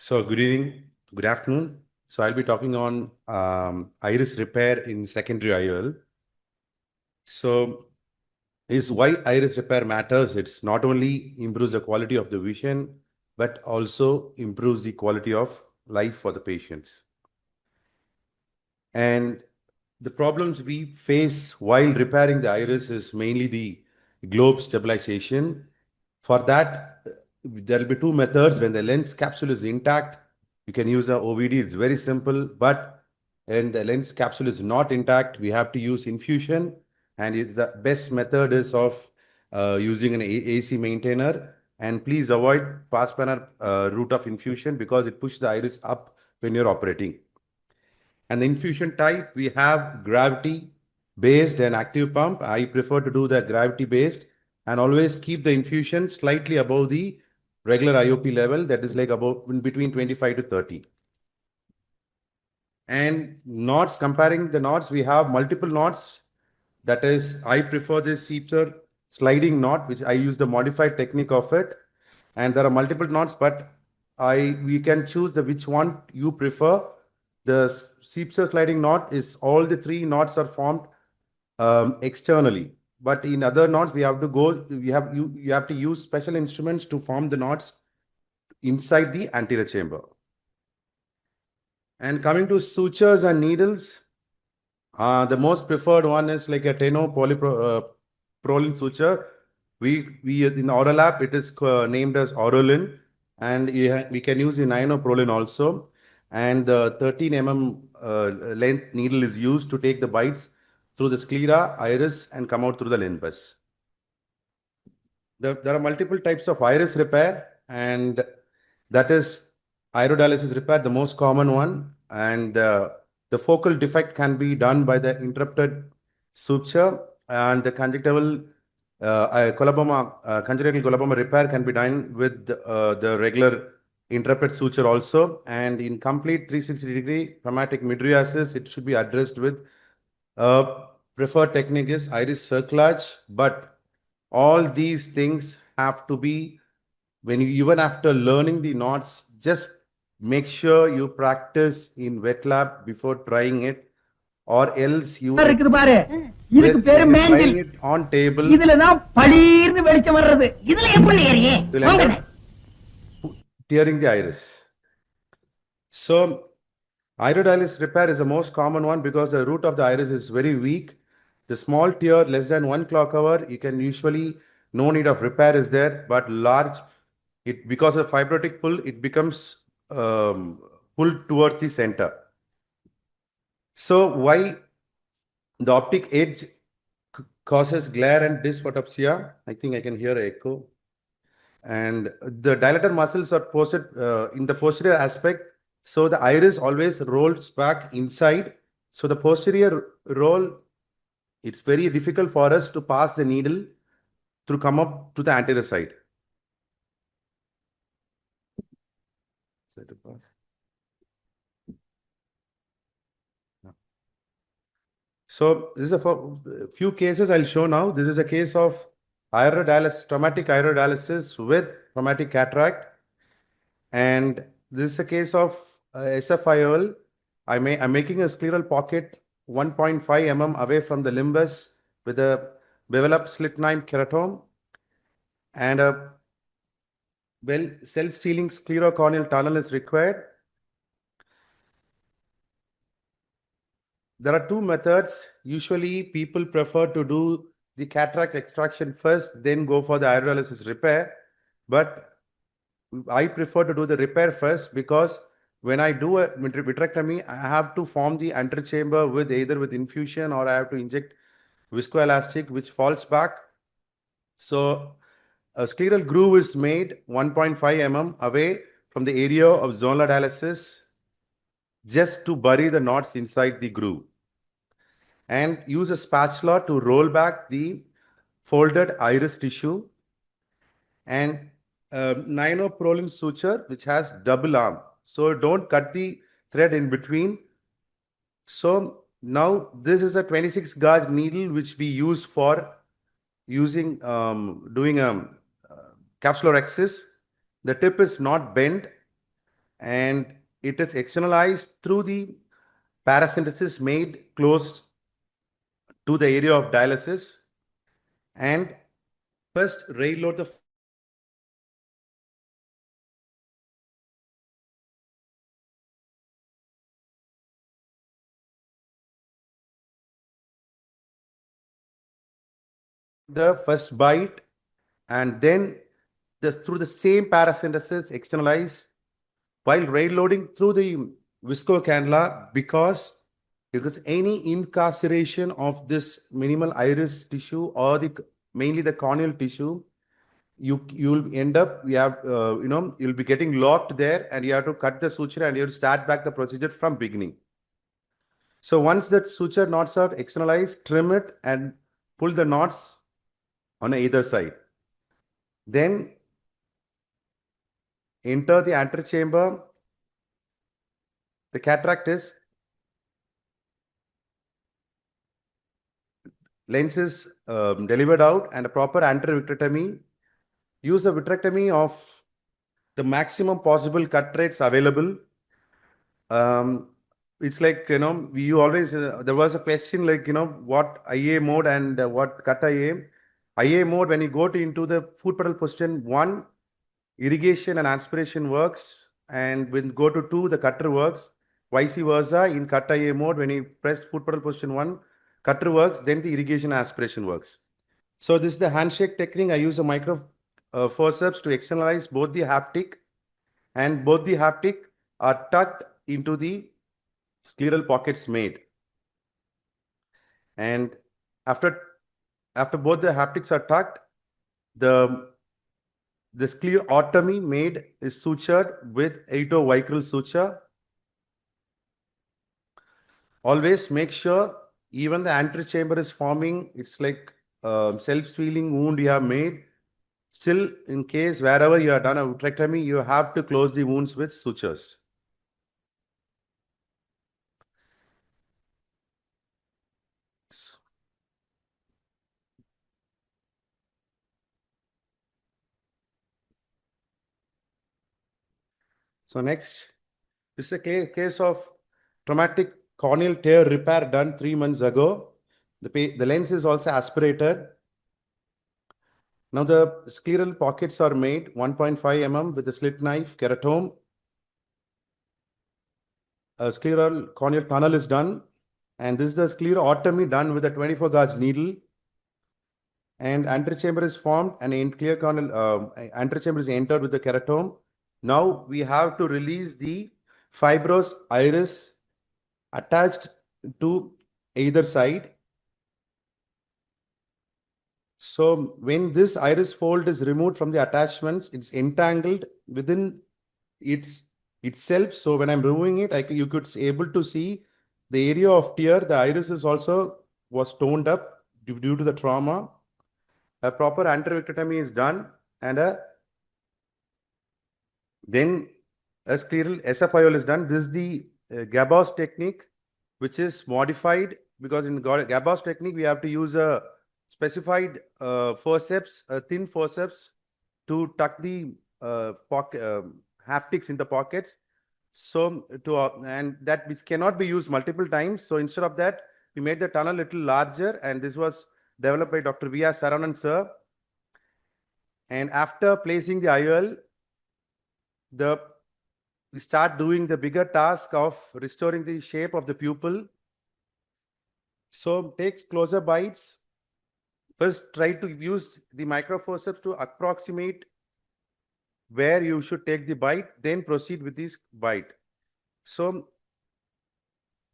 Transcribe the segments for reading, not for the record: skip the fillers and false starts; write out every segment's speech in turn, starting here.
So good evening, good afternoon. So I'll be talking on iris repair in secondary IOL. So is why iris repair matters. It's not only improves the quality of the vision, but also improves the quality of life for the patients. And the problems we face while repairing the iris is mainly the globe stabilization. For that, there will be two methods. When the lens capsule is intact, you can use a OVD. It's very simple. But when the lens capsule is not intact, we have to use infusion. And the best method is of using an AC maintainer. And please avoid pass panel route of infusion because it pushes the iris up when you're operating. And the infusion type, we have gravity based and active pump. I prefer to do the gravity based and always keep the infusion slightly above the regular IOP level, that is like about in between 25 to 30. And knots, comparing the knots, we have multiple knots. That is, I prefer this Sutures sliding knot, which I use the modified technique of it. And there are multiple knots, but we can choose the which one you prefer. The Sutures sliding knot is all the three knots are formed externally. But in other knots, we have to go, you have to use special instruments to form the knots inside the anterior chamber. And coming to sutures and needles, the most preferred one is like a Teno polyprolin suture. We in Oralab, it is named as Orolin, and we can use the Ninoprolin also. And the 13 length needle is used to take the bites through the sclera, iris, and come out through the limbus. There are multiple types of iris repair, and that is iridiolysis repair, the most common one. And the focal defect can be done by the interrupted suture, and the conjunctival congenital coloboma repair can be done with the regular interrupted suture also. And in complete 360-degree traumatic mydriasis, it should be addressed with preferred technique is iris cerclage. But all these things have to be, when you, even after learning the knots, just make sure you practice in wet lab before trying it, or else you when you're trying it on table, will end up tearing the iris. So iridiolysis repair is the most common one because the root of the iris is very weak. The small tear less than 1 clock hour, you can usually, no need of repair is there, but large, because of fibrotic pull, it becomes pulled towards the center. So why the optic edge causes glare and dysphotopsia? I think I can hear an echo. And the dilator muscles are posted in the posterior aspect. So the iris always rolls back inside. So the posterior roll, it's very difficult for us to pass the needle to come up to the anterior side. So this is a few cases I'll show now. This is a case of iridiolysis, traumatic iridiolysis with traumatic cataract. And this is a case of SFIOL. I'm making a scleral pocket 1.5 mm away from the limbus with a developed slit-line keratome and a self-sealing sclerocorneal tunnel is required. There are two methods. Usually people prefer to do the cataract extraction first, then go for the iridiolysis repair. But I prefer to do the repair first because when I do a vitrectomy, I have to form the antechamber with either with infusion or I have to inject viscoelastic, which falls back. So a scleral groove is made 1.5 mm away from the area of zonal dialysis just to bury the knots inside the groove. And use a spatula to roll back the folded iris tissue. And Ninoprolin suture, which has double arm. So don't cut the thread in between. So now this is a 26 gauge needle which we use for using doing a capsulorhexis. The tip is not bent, and it is externalized through the paracentesis made close to the area of dialysis. And first rail load the first bite, and then through the same paracentesis externalize while rail loading through the viscocannula, because if there's any incarceration of this minimal iris tissue or mainly the corneal tissue, you'll end up, you have you'll be getting locked there, and you have to cut the suture and you have to start back the procedure from beginning. So once that suture knots are externalized, trim it and pull the knots on either side. Then enter the antechamber. The cataract is lens is delivered out, and a proper anterior vitrectomy. Use a vitrectomy of the maximum possible cut rates available. It's like, you always, there was a question like, what IA mode and what cut IA. IA mode, when you go into the foot pedal position 1, irrigation and aspiration works, and when go to 2, the cutter works. Vice versa, in cut IA mode, when you press foot pedal position 1, cutter works, then the irrigation and aspiration works. So this is the handshake technique. I use a micro forceps to externalize both the haptic, and both the haptic are tucked into the scleral pockets made. And after both the haptics are tucked, the sclerotomy made is sutured with vicryl suture. Always make sure even the antechamber is forming, it's like self-sealing wound you have made. Still, in case wherever you have done a vitrectomy, you have to close the wounds with sutures. So next, this is a case of traumatic corneal tear repair done 3 months ago. The lens is also aspirated. Now the scleral pockets are made 1.5 mm with a slit knife, keratome. A scleral corneal tunnel is done, and this is the sclerotomy done with a 24 gauge needle. And antechamber is formed, and clear corneal antechamber is entered with the keratome. Now we have to release the fibrous iris attached to either side. So when this iris fold is removed from the attachments, it's entangled within itself. So when I'm removing it, you could able to see the area of tear. The iris is also was toned up due to the trauma. A proper anterior vitrectomy is done, and then a scleral SFIOL is done. This is the Gabos technique, which is modified, because in Gabos technique we have to use a specified forceps, a thin forceps, to tuck the haptics in the pockets. So and that which cannot be used multiple times. So instead of that, we made the tunnel a little larger, and this was developed by Dr. V.R. Saravanan sir. And after placing the IOL, we start doing the bigger task of restoring the shape of the pupil. So take closer bites. First, try to use the microforceps to approximate where you should take the bite, then proceed with this bite. So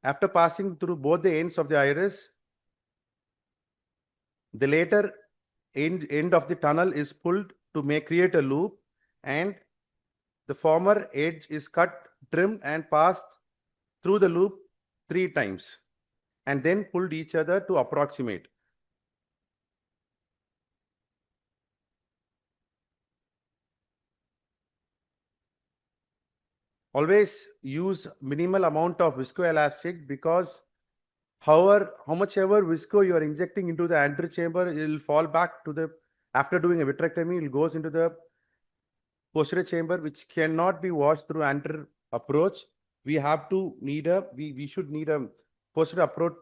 after passing through both the ends of the iris, the later end of the tunnel is pulled to create a loop, and the former edge is cut, trimmed, and passed through the loop 3 times, and then pulled each other to approximate. Always use minimal amount of viscoelastic, because how much ever visco you are injecting into the anterior chamber, it will fall back to the, after doing a vitrectomy, it goes into the posterior chamber which cannot be washed through anterior approach. We should need a posterior approach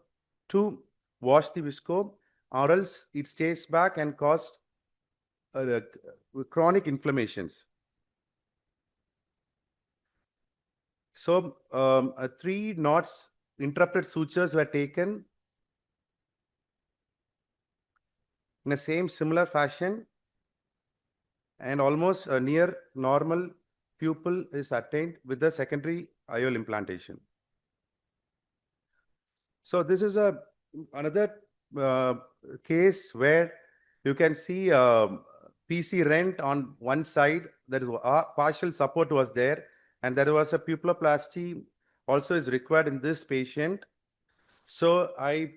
to wash the visco, or else it stays back and cause chronic inflammations. So 3 knots interrupted sutures were taken in the same similar fashion, and almost a near normal pupil is attained with the secondary IOL implantation. So this is another case where you can see PC rent on one side. That is partial support was there, and there was a pupilloplasty also is required in this patient. So I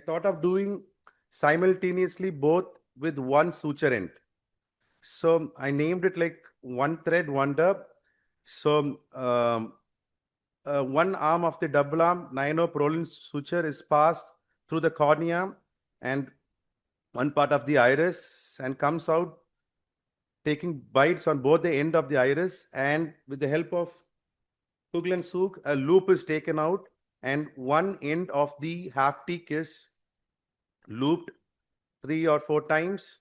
thought of doing simultaneously both with one suture end. So I named it like one thread wonder. So one arm of the double arm 9-0 Prolin suture is passed through the cornea and one part of the iris and comes out taking bites on both the end of the iris, and with the help of Hugel and Sook, a loop is taken out and one end of the haptic is looped 3 or 4 times.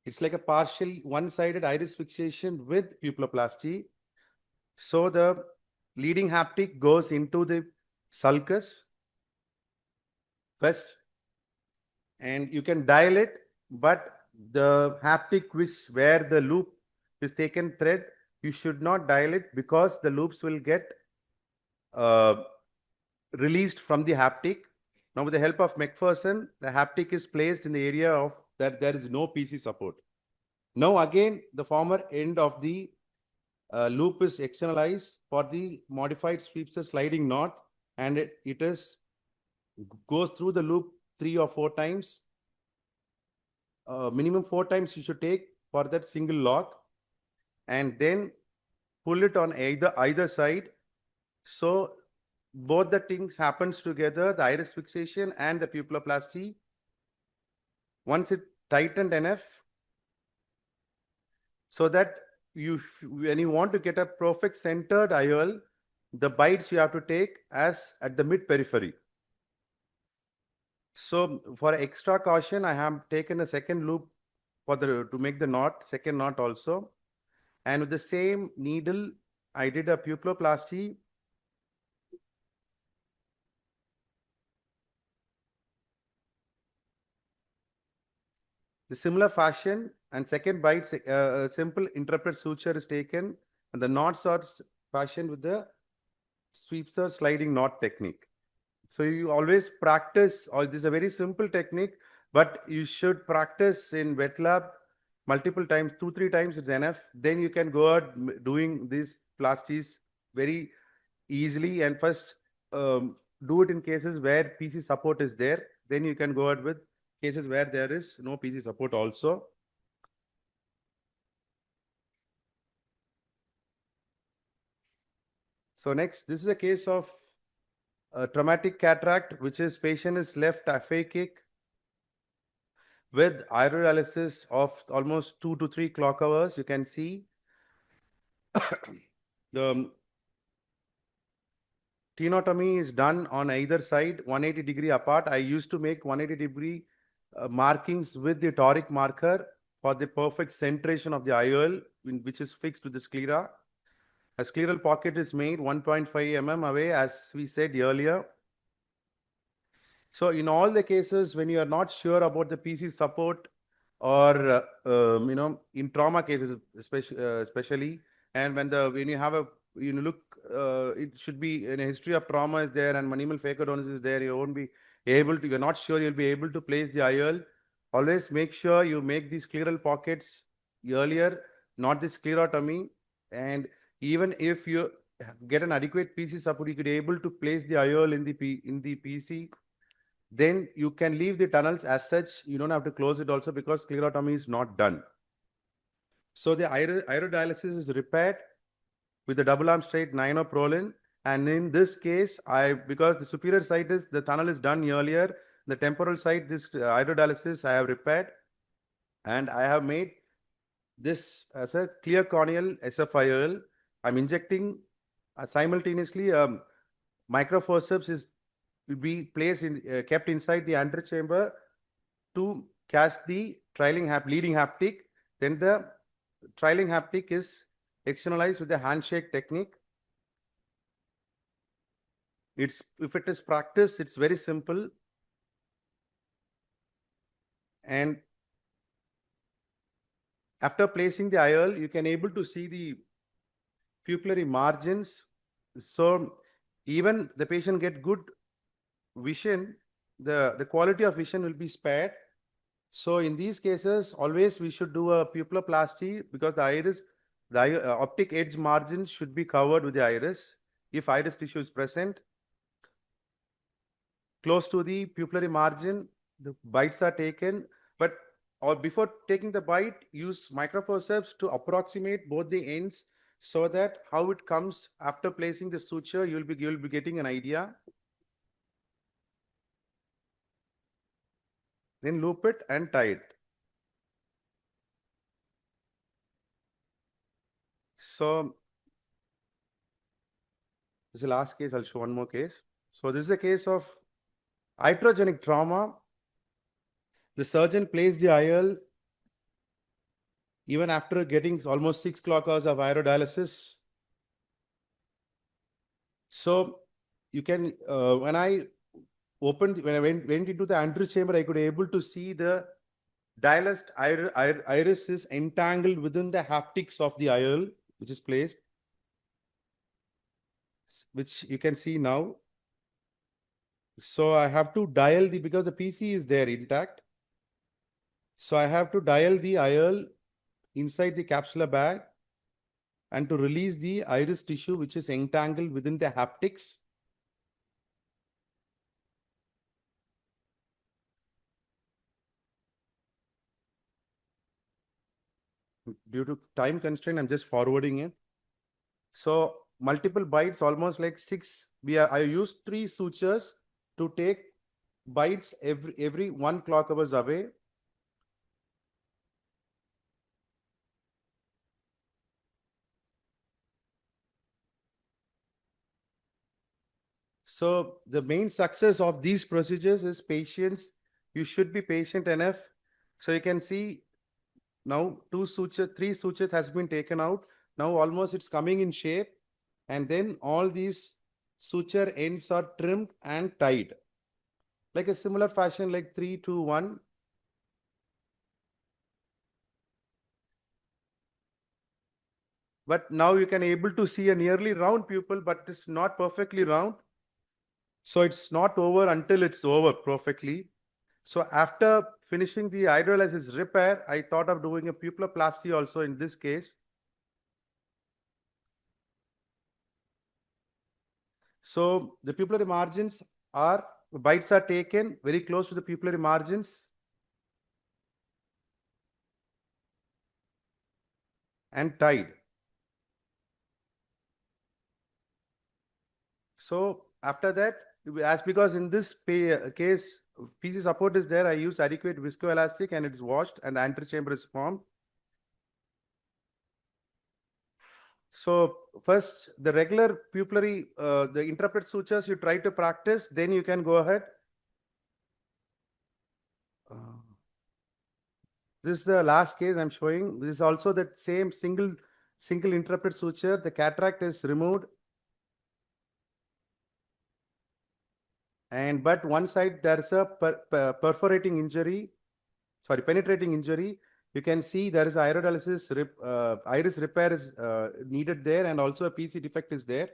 It's like a partial one-sided iris fixation with pupilloplasty. So the leading haptic goes into the sulcus first, and you can dial it, but the haptic where the loop is taken thread, you should not dial it because the loops will get released from the haptic. Now, with the help of McPherson, the haptic is placed in the area of that there is no PC support. Now, again, the former end of the loop is externalized for the modified sweeps sliding knot, and it goes through the loop 3 or 4 times. Minimum 4 times you should take for that single lock, and then pull it on either side. So both the things happens together, the iris fixation and the pupilloplasty. Once it tightened enough, so that when you want to get a perfect centered IOL, the bites you have to take as at the mid periphery. So for extra caution, I have taken a second loop to make the second knot also. And with the same needle, I did a pupilloplasty. The similar fashion, and second bite, simple interrupted suture is taken, and the knots are fashioned with the sweepster sliding knot technique. So you always practice, or this is a very simple technique, but you should practice in wet lab multiple times, 2-3 times it's enough. Then you can go out doing these plasties very easily, and first do it in cases where PC support is there. Then you can go out with cases where there is no PC support also. So next, this is a case of traumatic cataract, which is patient is left aphakic with iridiolysis of almost 2 to 3 clock hours. You can see the tenotomy is done on either side, 180-degree apart. I used to make 180-degree markings with the toric marker for the perfect centration of the IOL, which is fixed with the sclera. A scleral pocket is made 1.5 mm away, as we said earlier. So in all the cases, when you are not sure about the PC support, or in trauma cases especially, and when you have it should be in a history of trauma is there and minimal phacodonis is there, you won't be able to, you're not sure you'll be able to place the IOL. Always make sure you make these scleral pockets earlier, not the sclerotomy. And even if you get an adequate PC support, you could be able to place the IOL in the PC. Then you can leave the tunnels as such. You don't have to close it also, because sclerotomy is not done. So the iridiolysis is repaired with the double arm straight 9-0 Prolin. And in this case, because the superior side is, the tunnel is done earlier, the temporal side, this iridiolysis I have repaired, and I have made this as a clear corneal SFIOL. I'm injecting simultaneously. Microforceps will be placed kept inside the antechamber to catch the leading haptic. Then the trailing haptic is externalized with the handshake technique. If it is practiced, it's very simple. And after placing the IOL, you can able to see the pupillary margins. So even the patient get good vision, the quality of vision will be spared. So in these cases, always we should do a pupilloplasty because the optic edge margin should be covered with the iris. If iris tissue is present close to the pupillary margin, the bites are taken, but or before taking the bite, use microforceps to approximate both the ends so that how it comes after placing the suture, you'll be getting an idea. Then loop it and tie it. So this is the last case. I'll show one more case. So this is a case of iatrogenic trauma. The surgeon placed the IOL even after getting almost 6 clock hours of iododialysis. So you can, when I went into the antechamber, I could able to see the dialyzed iris is entangled within the haptics of the IOL, which is placed, which you can see now. So I have to dial because the PC is there intact. So I have to dial the IOL inside the capsular bag and to release the iris tissue, which is entangled within the haptics. Due to time constraint, I'm just forwarding it. So multiple bites, almost like 6. I used 3 sutures to take bites every 1 clock hours away. So the main success of these procedures is patience. You should be patient enough. So you can see now 3 sutures has been taken out. Now almost it's coming in shape. And then all these suture ends are trimmed and tied. Like a similar fashion, like 3, 2, 1. But now you can able to see a nearly round pupil, but it's not perfectly round. So it's not over until it's over perfectly. So after finishing the hydrolysis repair, I thought of doing a pupilloplasty also in this case. So the pupillary margins bites are taken very close to the pupillary margins and tied. So after that, because in this case, PC support is there, I use adequate viscoelastic and it's washed and the antechamber is formed. So first, the regular pupillary, the interrupted sutures you try to practice, then you can go ahead. This is the last case I'm showing. This is also that same single interrupted suture. The cataract is removed. But one side there is a penetrating injury. You can see there is iodolisis, iris repair is needed there, and also a PC defect is there.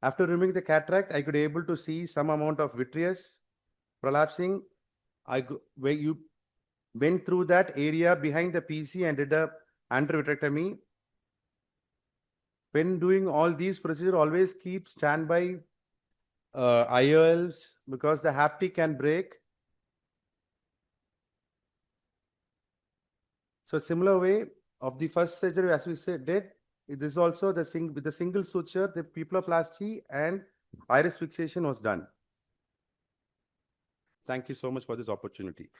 After removing the cataract, I could able to see some amount of vitreous prolapsing. Where you went through that area behind the PC and did a antervitrectomy. When doing all these procedures, always keep standby IOLs because the haptic can break. So similar way of the first surgery, as we said, This is also with the single suture, the pupilloplasty and iris fixation was done. Thank you so much for this opportunity.